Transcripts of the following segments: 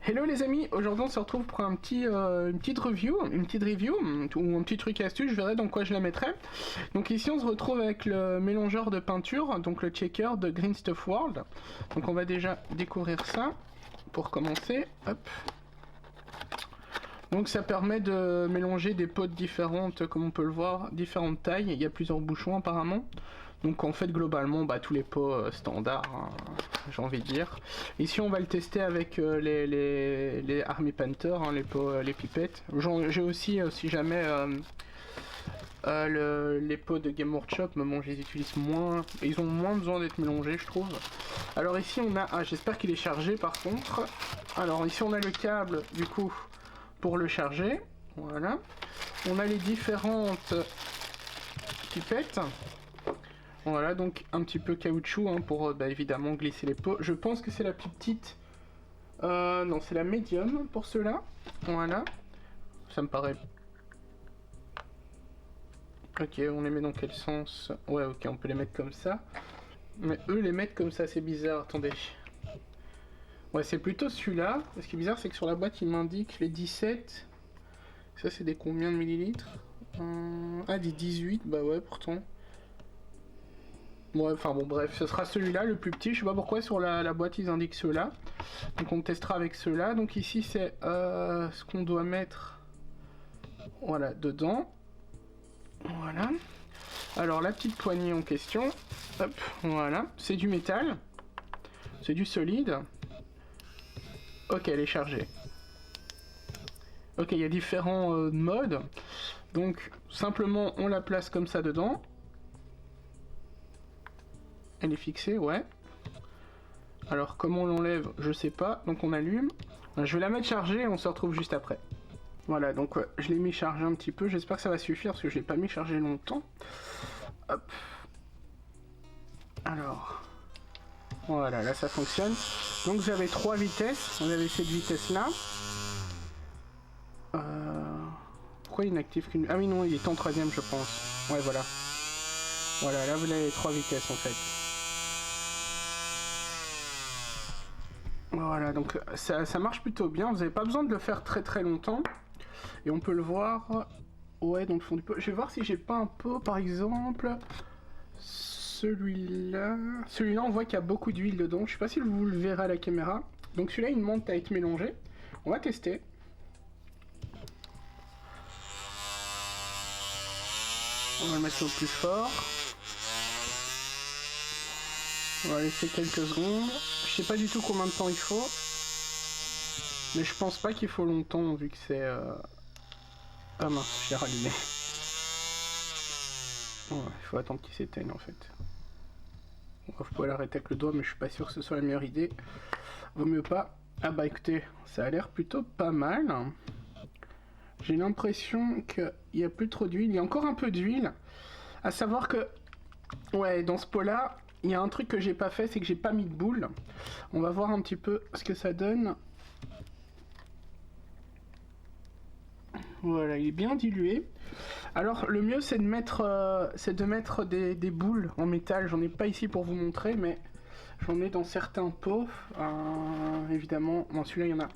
Hello les amis, aujourd'hui on se retrouve pour une petite review ou un petit truc et astuce, je verrai dans quoi je la mettrai. Donc ici on se retrouve avec le mélangeur de peinture, donc le checker de Green Stuff World. Donc on va déjà découvrir ça pour commencer. Hop. Donc ça permet de mélanger des pots différentes, comme on peut le voir, différentes tailles. Il y a plusieurs bouchons apparemment. Donc en fait globalement tous les pots standards, hein, j'ai envie de dire. Ici on va le tester avec les Army Painter, hein, les pots, les pipettes. J'ai aussi si jamais les pots de Game Workshop, mais bon je les utilise moins. Et ils ont moins besoin d'être mélangés je trouve. Alors ici on a, j'espère qu'il est chargé par contre. Alors ici on a le câble du coup pour le charger, voilà. On a les différentes pipettes. Voilà, donc un petit peu caoutchouc hein, pour évidemment glisser les pots. Je pense que c'est la plus petite. Non, c'est la médium pour ceux-là. Voilà. Ça me paraît... Ok, on les met dans quel sens? Ouais, ok, on peut les mettre comme ça. Mais eux les mettent comme ça, c'est bizarre. Attendez. Ouais, c'est plutôt celui-là. Ce qui est bizarre, c'est que sur la boîte, il m'indique les 17. Ça, c'est des combien de millilitres? Ah, des 18, bah ouais, pourtant. Ouais, enfin bon, bref, ce sera celui-là, le plus petit. Je sais pas pourquoi sur la boîte ils indiquent ceux-là. Donc on testera avec ceux-là. Donc ici c'est ce qu'on doit mettre, voilà, dedans. Voilà. Alors la petite poignée en question, hop, voilà, c'est du métal, c'est du solide. Ok, elle est chargée. Ok, il y a différents modes. Donc simplement on la place comme ça dedans. Elle est fixée, ouais. Alors comment on l'enlève, je sais pas. Donc on allume. Je vais la mettre chargée et on se retrouve juste après. Voilà, donc je l'ai mis chargé un petit peu. J'espère que ça va suffire parce que je l'ai pas mis chargé longtemps. Hop. Alors. Voilà, là ça fonctionne. Donc vous avez 3 vitesses. Vous avez cette vitesse-là. Pourquoi il n'active qu'une... Ah oui, non, il est en 3ème, je pense. Ouais, voilà. Voilà, là vous avez 3 vitesses en fait. Voilà, donc ça marche plutôt bien, vous n'avez pas besoin de le faire très longtemps. Et on peut le voir, ouais, dans le fond du pot. Je vais voir si j'ai pas un pot, par exemple, celui-là. Celui-là, on voit qu'il y a beaucoup d'huile dedans, je sais pas si vous le verrez à la caméra. Donc celui-là, il demande à être mélangé. On va tester. On va le mettre au plus fort. On va laisser quelques secondes. Je sais pas du tout combien de temps il faut. Mais je pense pas qu'il faut longtemps vu que c'est... Ah mince, je l'ai rallumé. Ouais, il faut attendre qu'il s'éteigne en fait. Bon, vous pouvez l'arrêter avec le doigt mais je suis pas sûr que ce soit la meilleure idée. Vaut mieux pas. Ah bah écoutez, ça a l'air plutôt pas mal. J'ai l'impression qu'il y a plus trop d'huile. Il y a encore un peu d'huile. À savoir que... Ouais, dans ce pot là... Il y a un truc que j'ai pas fait, c'est que j'ai pas mis de boule. On va voir un petit peu ce que ça donne. Voilà, il est bien dilué. Alors le mieux c'est de mettre des boules en métal. J'en ai pas ici pour vous montrer, mais j'en ai dans certains pots. Évidemment, bon, celui-là il y en a.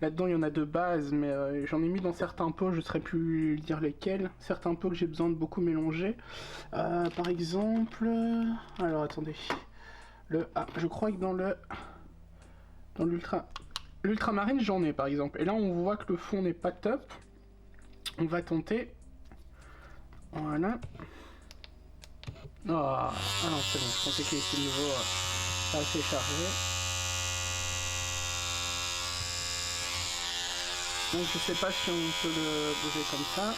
Là-dedans il y en a de base, mais j'en ai mis dans certains pots, je ne saurais plus dire lesquels. Certains pots que j'ai besoin de beaucoup mélanger. Par exemple... Alors attendez. Je crois que dans l'ultramarine j'en ai par exemple. Et là on voit que le fond n'est pas top. On va tenter. Voilà. Ah non c'est bon, je pensais qu'il était nouveau assez chargé. Donc je sais pas si on peut le bouger comme ça.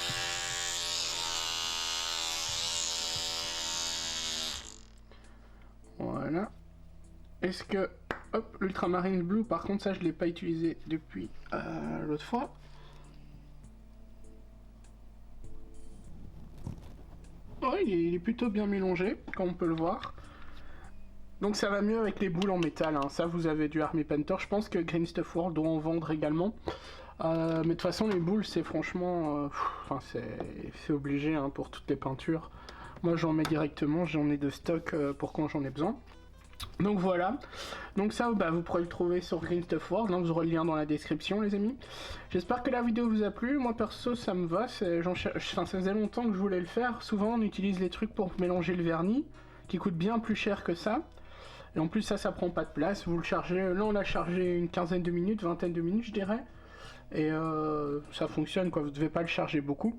Voilà. Est-ce que... Hop, l'ultramarine blue, par contre ça je l'ai pas utilisé depuis l'autre fois. Ouais, il est plutôt bien mélangé, comme on peut le voir. Donc ça va mieux avec les boules en métal, hein. Ça vous avez du Army Painter. Je pense que Green Stuff World doit en vendre également. Mais de toute façon les boules c'est franchement... c'est obligé hein, pour toutes les peintures. Moi j'en mets directement, j'en ai de stock pour quand j'en ai besoin. Donc voilà, donc ça bah, vous pourrez le trouver sur Green Stuff World, hein, vous aurez le lien dans la description les amis. J'espère que la vidéo vous a plu, moi perso ça me va, ça faisait longtemps que je voulais le faire. Souvent on utilise les trucs pour mélanger le vernis, qui coûte bien plus cher que ça. Et en plus ça prend pas de place, vous le chargez, là on l'a chargé une quinzaine de minutes, vingtaine de minutes je dirais. Et ça fonctionne quoi, vous devez pas le charger beaucoup.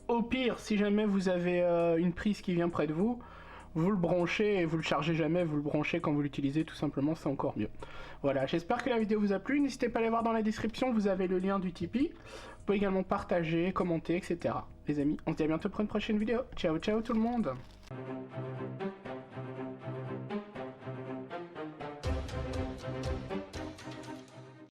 Au pire, si jamais vous avez une prise qui vient près de vous, vous le branchez et vous le chargez jamais, vous le branchez quand vous l'utilisez tout simplement, c'est encore mieux. Voilà, j'espère que la vidéo vous a plu, n'hésitez pas à aller voir dans la description, vous avez le lien du Tipeee. Vous pouvez également partager, commenter, etc. Les amis, on se dit à bientôt pour une prochaine vidéo. Ciao ciao tout le monde.